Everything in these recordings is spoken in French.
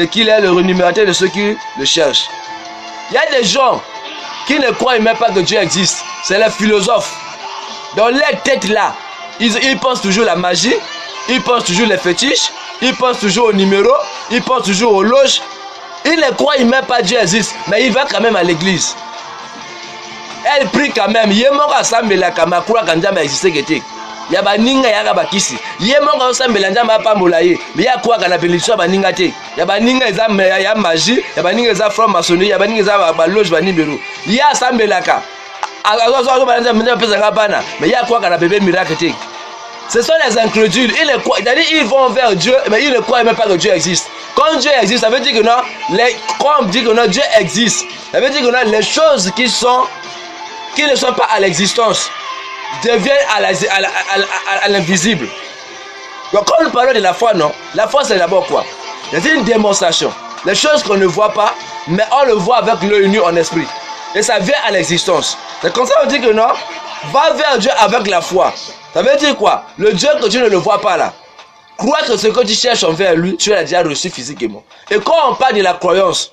et qu'il est le rémunérateur de ceux qui le cherchent. Il y a des gens qui ne croient même pas que Dieu existe. C'est les philosophes. Dans leur tête là, ils pensent toujours la magie, ils pensent toujours les fétiches, ils pensent toujours au numéro, ils pensent toujours aux loges. Ils ne croient même pas que Dieu existe, mais il va quand même à l'église. Elle prie quand même. Yemoko sambela kama kura kanjama existe kete. Yaba ninga yaga bakisi. Yemoko sambela njama pambola ye. Mais ya kwa kana belisho ba ninga te. Yaba ninga eza ya magie, yaba ninga eza from maçonnerie, yaba ninga eza ba loge ba numéro. Ya sambela ka. Azo ba njama mena pesa ngapana. Mais ya kwa kana bébé miracle te. Ce sont les incrédules. Ils ne croient, c'est-à-dire ils vont vers Dieu, mais ils ne croient même pas que Dieu existe. Quand Dieu existe, ça veut dire que non, quand on dit que non, Dieu existe, ça veut dire que non, les choses qui ne sont pas à l'existence deviennent à l'invisible. Donc quand nous parlons de la foi, non, la foi c'est d'abord quoi? C'est une démonstration. Les choses qu'on ne voit pas, mais on le voit avec l'œil nu en esprit. Et ça vient à l'existence. C'est comme ça qu'on dit que non, va vers Dieu avec la foi. Ça veut dire quoi? Le Dieu que tu ne le vois pas là. Crois que ce que tu cherches envers lui, tu l'as déjà reçu physiquement. Et quand on parle de la croyance,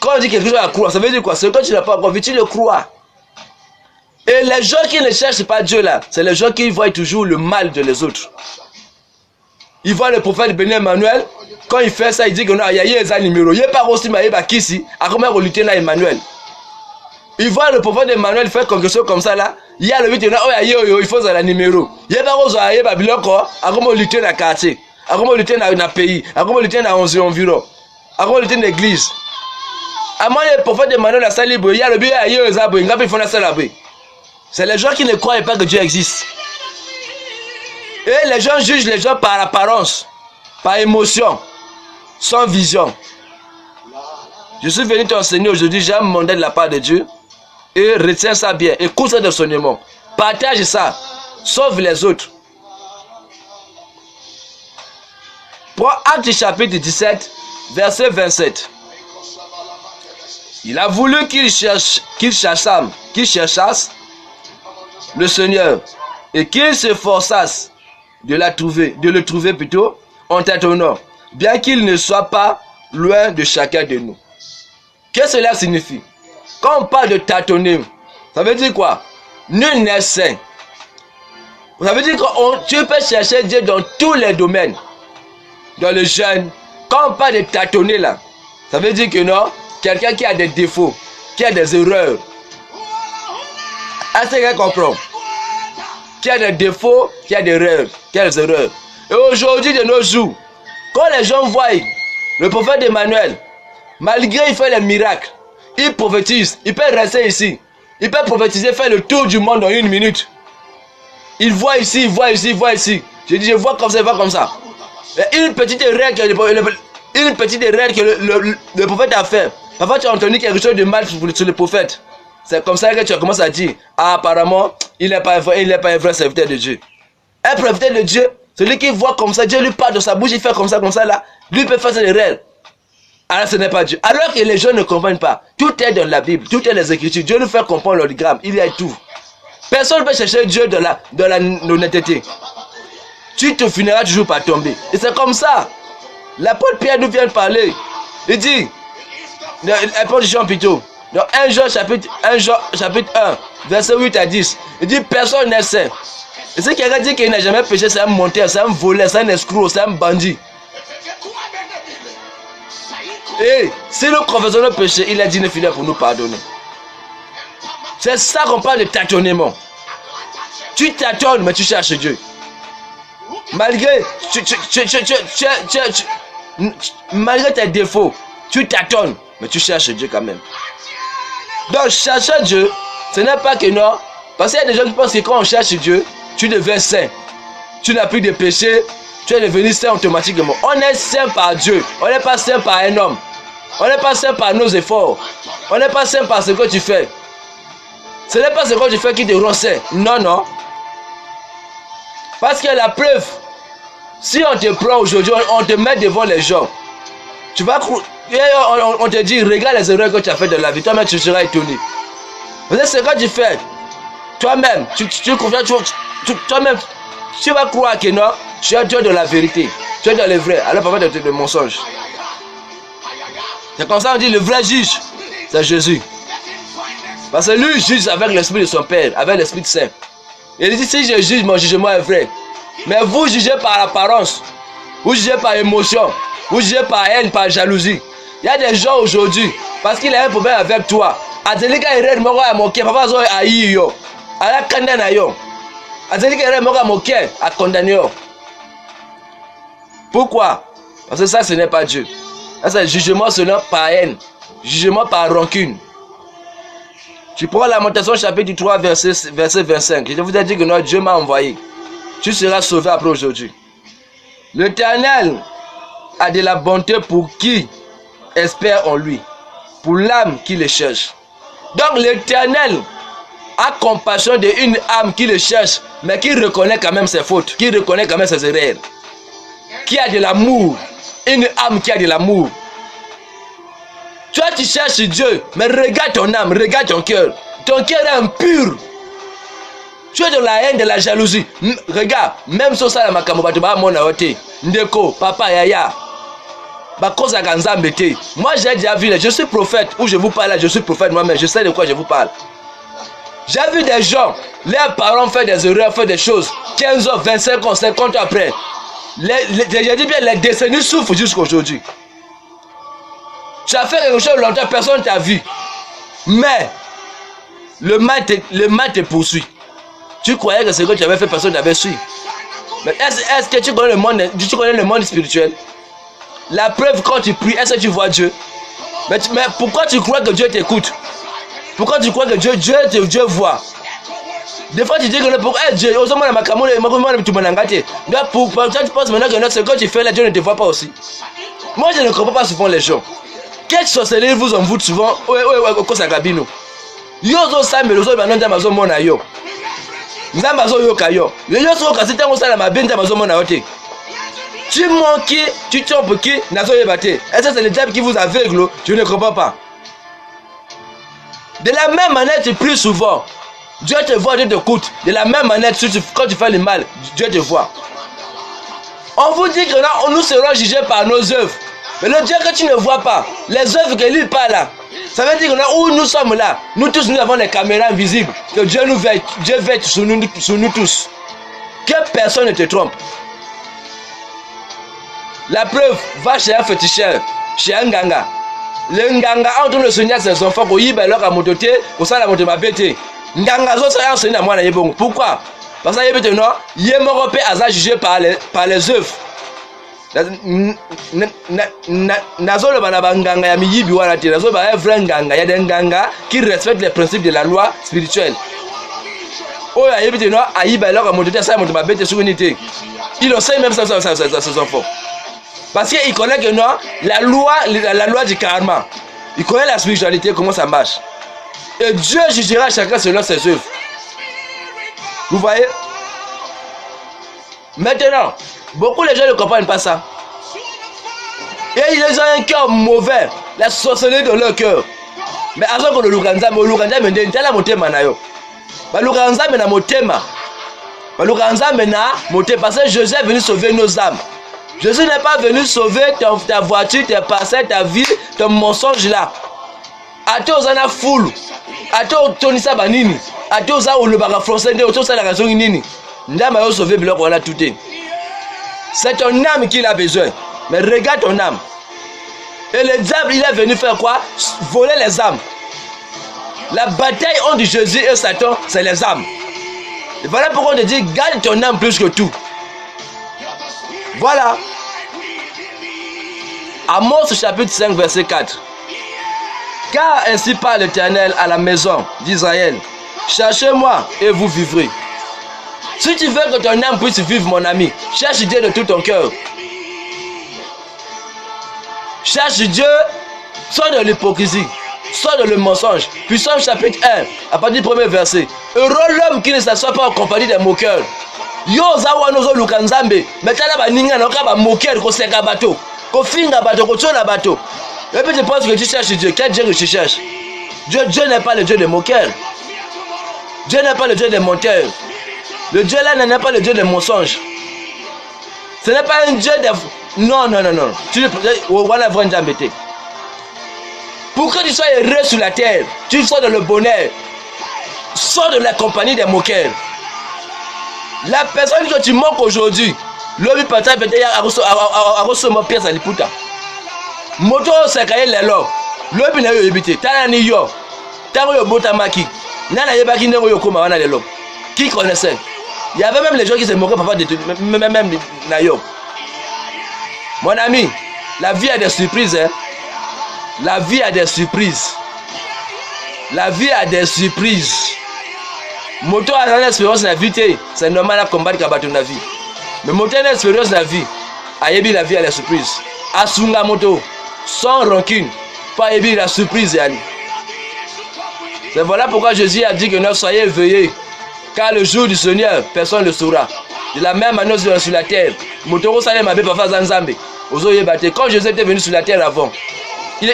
quand on dit quelque chose à croire, ça veut dire quoi? Ce que tu n'as pas encore vu, tu le crois. Et les gens qui ne cherchent pas Dieu là, c'est les gens qui voient toujours le mal de les autres. Ils voient le prophète Béni Emmanuel, quand il fait ça, il dit que non, il y a un numéro. Il n'y a pas aussi, mais il y a qui à comment lutter là Emmanuel. Il voit le prophète Emmanuel faire quelque chose comme ça là. Il y a le but, il faut un numéro. Il y a pas chose à y comment lutter dans le quartier, à comment lutter dans le pays, à comment lutter dans l'environ, à comment lutter dans l'église. À moi, le prophète Emmanuel a sali, il y a le but, il y a il faut la c'est les gens qui ne croient pas que Dieu existe. Et les gens jugent les gens par apparence, par émotion, sans vision. Je suis venu t'enseigner aujourd'hui, j'ai un mandat de la part de Dieu. Et retiens ça bien, écoute cet enseignement, partage ça, sauve les autres. Prends Actes chapitre 17, verset 27. Il a voulu qu'ils cherchassent le Seigneur et qu'ils s'efforçassent de le trouver plutôt en tâtonnant, bien qu'il ne soit pas loin de chacun de nous. Qu'est-ce que cela signifie? Quand on parle de tâtonner, ça veut dire quoi? Nul n'est saint. Ça veut dire que tu peux chercher Dieu dans tous les domaines. Dans le jeûne, quand on parle de tâtonner là, ça veut dire que non, quelqu'un qui a des défauts, qui a des erreurs. Est-ce que quelqu'un comprend? Qui a des défauts, qui a des erreurs, qui a des erreurs. Et aujourd'hui, de nos jours, quand les gens voient le prophète Emmanuel, malgré il fait les miracles, il prophétise, il peut rester ici. Il peut prophétiser, faire le tour du monde en 1 minute. Il voit ici, il voit ici, il voit ici. Je dis, je vois comme ça, je vois comme ça. Et une petite erreur que le prophète a fait. Parfois, tu as entendu quelque chose de mal sur le prophète. C'est comme ça que tu commences à dire, ah, apparemment, il n'est pas un vrai serviteur de Dieu. Un serviteur de Dieu, celui qui voit comme ça, Dieu lui parle de sa bouche, il fait comme ça là. Lui peut faire ses erreurs. Alors ce n'est pas Dieu. Alors que les gens ne comprennent pas. Tout est dans la Bible, tout est dans les Écritures. Dieu nous fait comprendre l'hologramme. Il y a tout. Personne ne peut chercher Dieu dans la honnêteté. Tu te finiras toujours par tomber. Et c'est comme ça. L'apôtre Pierre nous vient de parler. Il dit, l'apôtre Jean plutôt, dans 1 Jean chapitre 1, verset 8 à 10, il dit personne n'est saint. Et si quelqu'un dit qu'il n'a jamais péché, c'est un menteur, c'est un voleur, c'est un escroc, c'est un bandit. Et si nous confessons nos péchés, il a dit fidèle pour nous pardonner. C'est ça qu'on parle de tâtonnement. Tu tâtonnes, mais tu cherches Dieu. Malgré malgré tes défauts, tu tâtonnes, mais tu cherches Dieu quand même. Donc chercher Dieu, ce n'est pas que non. Parce qu'il y a des gens qui pensent que quand on cherche Dieu, tu deviens saint. Tu n'as plus de péché, tu es devenu saint automatiquement. On est saint par Dieu. On n'est pas saint par un homme. On n'est pas saint par nos efforts. On n'est pas saint par ce que tu fais. Ce n'est pas ce que tu fais qui te rend saint. Non, non. Parce que la preuve, si on te prend aujourd'hui, on te met devant les gens. Tu vas on te dit, regarde les erreurs que tu as fait dans la vie. Toi-même, tu seras étonné. C'est ce que tu fais. Toi-même, toi-même, tu vas croire que non, tu es Dieu de la vérité. Tu es dans le vrai. Alors, parfois, tu es de mensonge. C'est comme ça qu'on dit le vrai juge, c'est Jésus. Parce que lui juge avec l'esprit de son Père, avec l'esprit de Saint. Il dit si je juge, mon jugement est vrai. Mais vous jugez par apparence, vous jugez par émotion, vous jugez par haine, par jalousie. Il y a des gens aujourd'hui, parce qu'il a un problème avec toi. Adelika ire moko ya moke, papa zo ayi yo. Ala kandana yo. Adelika ire moko ya moke, a condamné yo. Pourquoi? Parce que ça, ce n'est pas Dieu. Ça, c'est jugement selon par haine, jugement par rancune. Tu prends Lamentation chapitre 3, verset 25. Je vous ai dit que notre Dieu m'a envoyé. Tu seras sauvé après aujourd'hui. L'Éternel a de la bonté pour qui espère en lui, pour l'âme qui le cherche. Donc l'Éternel a compassion d'une âme qui le cherche, mais qui reconnaît quand même ses fautes, qui reconnaît quand même ses erreurs, qui a de l'amour, une âme qui a de l'amour. Toi tu cherches Dieu, mais regarde ton âme, regarde ton cœur. Ton cœur est impur. Tu es dans la haine, de la jalousie. Regarde, même si ça m'a Ndeko, papa, yaya. Moi j'ai déjà vu, je suis prophète, où je vous parle, je suis prophète moi-même, je sais de quoi je vous parle. J'ai vu des gens, leurs parents font des erreurs, font des choses, 15 ans, 25 ans, 50 ans après. Je dis bien, les décennies souffrent jusqu'à aujourd'hui. Tu as fait quelque chose longtemps, personne ne t'a vu. Mais le mal te poursuit. Tu croyais que ce que tu avais fait, personne n'avait su. Mais est-ce que tu connais le monde spirituel? La preuve, quand tu pries, est-ce que tu vois Dieu? Mais pourquoi tu crois que Dieu t'écoute? Pourquoi tu crois que Dieu voit? Des fois tu dis que pour Dieu, pourquoi tu penses maintenant que ce que tu fais là, Dieu ne te voit pas aussi? Moi je ne comprends pas souvent les gens. Quels sorcelleries vous envoûtent souvent? Tu mens qui, tu trompes qui, est-ce que c'est le diable qui vous aveugle? Je ne comprends pas. De la même manière, tu pries souvent. Dieu te voit, Dieu t'écoute. De la même manière, quand tu fais le mal, Dieu te voit. On vous dit que là, nous serons jugés par nos œuvres. Mais le Dieu que tu ne vois pas, les œuvres que lui parle là, ça veut dire que là où nous sommes là, nous tous nous avons des caméras invisibles. Que Dieu veille sur nous tous. Que personne ne te trompe. La preuve, va chez un féticheur, chez un ganga. Le nganga a entendu le Seigneur ses enfants pour y aller à mototé, pour ça la moto m'a pété. Nganga zo ça enseigné à moi na yebongo. Pourquoi? Parce que yebete non, yemorope asa jugé par les œuvres. Nazo le bana banganga ya miyibi wana te, nazo ba vrai nganga, ya des nganga qui respectent les principes de la loi spirituelle. Oh ya yebete non, ayiba alors à mototé ça moto m'a pété sur unité. Il enseigne même ça ses enfants. Parce qu'il connaît que non, la loi du karma. Il connaît la spiritualité, comment ça marche. Et Dieu jugera chacun selon ses œuvres. Vous voyez? Maintenant, beaucoup de gens ne comprennent pas ça. Et ils ont un cœur mauvais. La sorcellerie de leur cœur. Mais avant que le Luganza me dise, tu as la motema na yo. Le Luganza me na motema. Le Luganza me na motema. Parce que Jésus est venu sauver nos âmes. Jésus n'est pas venu sauver ta voiture, tes parcelles, ta vie, ton mensonge là. Ato ozana full. Ato tonisa banini. Ato oza ou le baga français de auto ça la raison nini. Ndama yo sauver biloko wana tout est. C'est ton âme qu'il a besoin. Mais regarde ton âme. Et le diable, il est venu faire quoi? Voler les âmes. La bataille entre Jésus et Satan, c'est les âmes. Et voilà pourquoi on te dit, garde ton âme plus que tout. Voilà. Amos chapitre 5 verset 4. Car ainsi parle l'Éternel à la maison d'Israël. Cherchez-moi et vous vivrez. Si tu veux que ton âme puisse vivre, mon ami, cherche Dieu de tout ton cœur. Cherche Dieu, sors de l'hypocrisie, sors de le mensonge. Puis Psalm chapitre 1, à partir du premier verset. Heureux l'homme qui ne s'assoit pas en compagnie des moqueurs. Yo zawa nozo lukanzambe, metala ba ninga na ka ba moqueur ko seka bateau, ko finga bateau, ko tchola bateau. Et puis je pense que tu cherches Dieu. Quel Dieu que tu cherches? Dieu n'est pas le Dieu des moqueurs. Dieu n'est pas le Dieu des menteurs. Le Dieu là n'est pas le Dieu des mensonges. Ce n'est pas un Dieu de... Non. Tu voilà vrai Ndambete. Pour que tu sois heureux sur la terre, tu sois dans le bonheur. Sors de la compagnie des moqueurs. La personne que tu manques aujourd'hui, l'homme peut-être à recevoir pièce à l'ipouta. Moto sakaye lelo. L'homme n'a eu habité. T'as un yo. T'as eu botamaki. Nana yebaki n'engo yo koma wana lelo. Qui connaissait? Il y avait même les gens qui se moquaient parfois de même Nayo. Mon ami, la vie a des surprises. Hein? La vie a des surprises. La vie a des surprises. Moto a une expérience dans la vie, c'est normal à combattre dans la vie. Mais moto a une expérience dans la vie. Ayebi la vie a des surprises. Asunga moto, sans rancune, pas ayebi la surprise. C'est voilà pourquoi Jésus a dit que nous soyons éveillés. Car le jour du Seigneur, personne ne le saura. De la même manière sur la terre. Moto Salem avait pas fait Zanzambe. Quand Jésus était venu sur la terre avant, il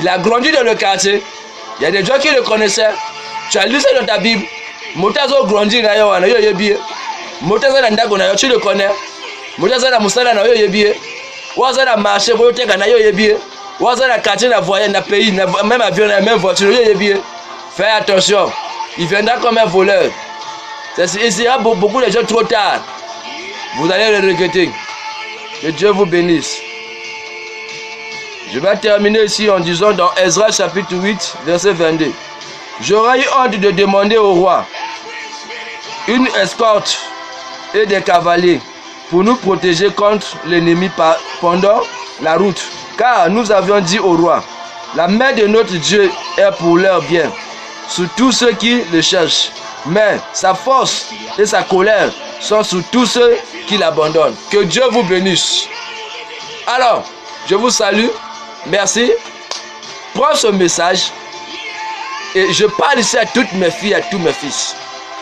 a grandi dans le quartier. Il y a des gens qui le connaissaient. Tu as lu ça dans ta Bible. Motazo grandi na yo wana yo yebie. Motazo na ndako na yo tu le connais. Motazo na musala na yo yebie. Waza na marché bo teka na yo yebie. Waza na quartier na voyage na pays même avion na même voiture yo yebie. Fais attention. Il viendra comme un voleur. Il sera beaucoup de gens trop tard. Vous allez le regretter. Que Dieu vous bénisse. Je vais terminer ici en disant dans Ezra chapitre 8, verset 22. J'aurais eu honte de demander au roi une escorte et des cavaliers pour nous protéger contre l'ennemi pendant la route. Car nous avions dit au roi, la main de notre Dieu est pour leur bien, sur tous ceux qui le cherchent. Mais sa force et sa colère sont sur tous ceux qui l'abandonnent. Que Dieu vous bénisse. Alors, je vous salue. Merci. Prends ce message. Et je parle ici à toutes mes filles, à tous mes fils.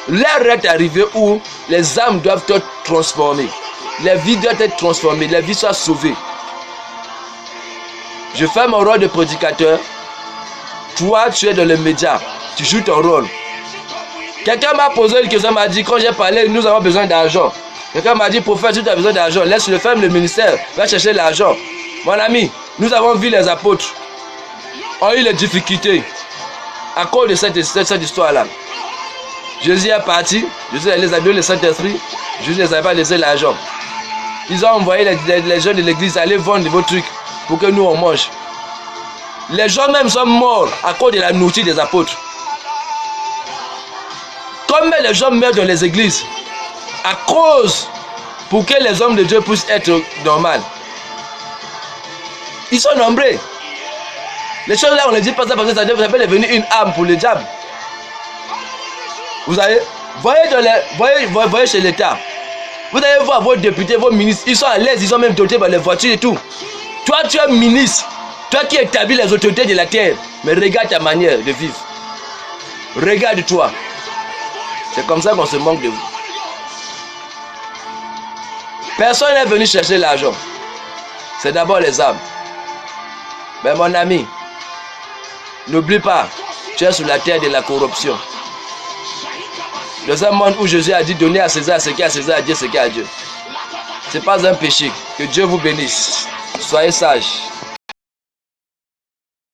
L'heure est arrivée où les âmes doivent être transformées. Les vies doivent être transformées. Les vies soient sauvées. Je fais mon rôle de prédicateur. Toi, tu es dans les médias. Tu joues ton rôle. Quelqu'un m'a posé une question, m'a dit, quand j'ai parlé, nous avons besoin d'argent. Quelqu'un m'a dit, prophète, si tu as besoin d'argent, laisse-le faire le ministère, va chercher l'argent. Mon ami, nous avons vu les apôtres ont eu les difficultés à cause de cette histoire-là. Jésus est parti, Jésus les a donné le Saint-Esprit, Jésus ne les a pas laissé l'argent. Ils ont envoyé les gens de l'église aller vendre vos trucs pour que nous on mange. Les gens même sont morts à cause de la nourriture des apôtres. Comme les gens meurent dans les églises à cause pour que les hommes de Dieu puissent être normaux. Ils sont nombreux. Les choses là on ne dit pas ça parce que ça peut devenir une arme pour le diable. Vous savez, voyez chez l'État. Vous allez voir vos députés, vos ministres, ils sont à l'aise, ils ont même doté par les voitures et tout. Toi tu es ministre, toi qui établis les autorités de la terre, mais regarde ta manière de vivre. Regarde-toi. C'est comme ça qu'on se manque de vous. Personne n'est venu chercher l'argent. C'est d'abord les âmes. Mais mon ami, n'oublie pas, tu es sur la terre de la corruption. Dans un monde où Jésus a dit donner à César ce qui est à César, à Dieu ce qui est à Dieu. Ce n'est pas un péché. Que Dieu vous bénisse. Soyez sages.